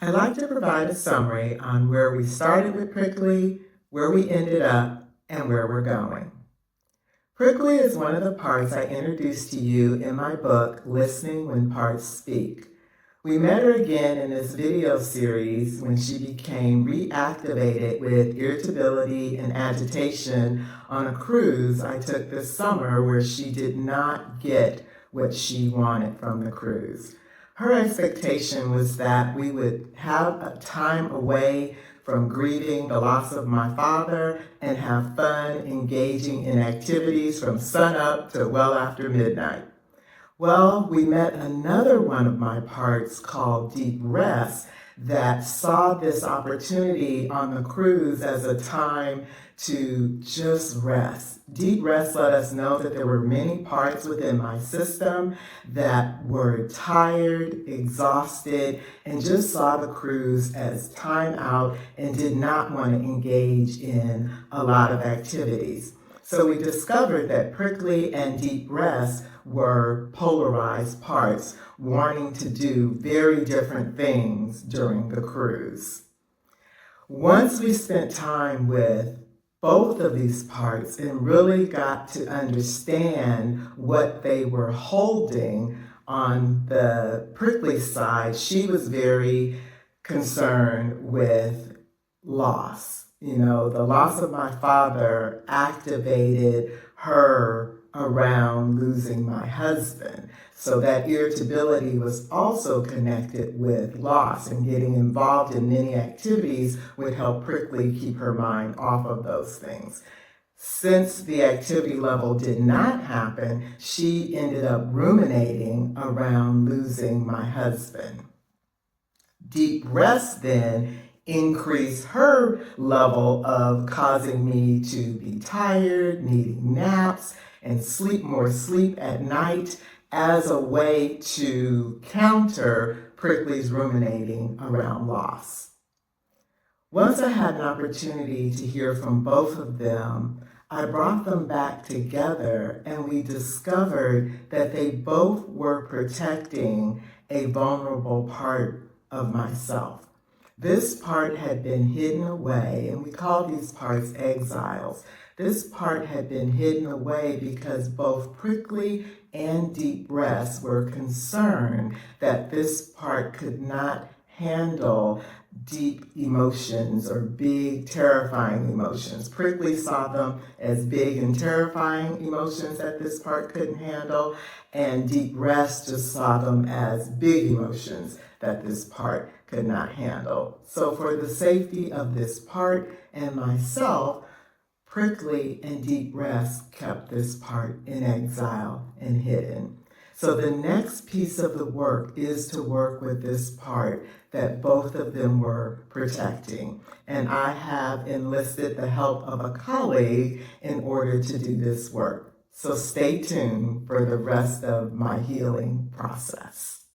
I like to provide a summary on where we started with Pricklee, where we ended up, and where we're going. Pricklee is one of the parts I introduced to you in my book, Listening When Parts Speak. We met her again in this video series when she became reactivated with irritability and agitation on a cruise I took this summer where she did not get what she wanted from the cruise. Her expectation was that we would have a time away from grieving the loss of my father and have fun engaging in activities from sunup to well after midnight. Well, we met another one of my parts called Deep Rest that saw this opportunity on the cruise as a time to just rest. Deep Rest let us know that there were many parts within my system that were tired, exhausted, and just saw the cruise as time out and did not want to engage in a lot of activities. So we discovered that Pricklee and Deep Rest were polarized parts, wanting to do very different things during the cruise. Once we spent time with both of these parts and really got to understand what they were holding on the Pricklee side, she was very concerned with loss. You know, the loss of my father activated her around losing my husband. So that irritability was also connected with loss, and getting involved in many activities would help Pricklee keep her mind off of those things. Since the activity level did not happen, she ended up ruminating around losing my husband. Deep Rest then increase her level of causing me to be tired, needing naps, and sleep at night as a way to counter Pricklee's ruminating around loss. Once I had an opportunity to hear from both of them, I brought them back together and we discovered that they both were protecting a vulnerable part of myself. This part had been hidden away, and we call these parts exiles. This part had been hidden away because both Pricklee and Deep Rest were concerned that this part could not handle deep emotions or big, terrifying emotions. Pricklee saw them as big and terrifying emotions that this part couldn't handle, and Deep Rest just saw them as big emotions that this part could not handle. So for the safety of this part and myself, Pricklee and Deep Rest kept this part in exile and hidden. So the next piece of the work is to work with this part that both of them were protecting. And I have enlisted the help of a colleague in order to do this work. So stay tuned for the rest of my healing process.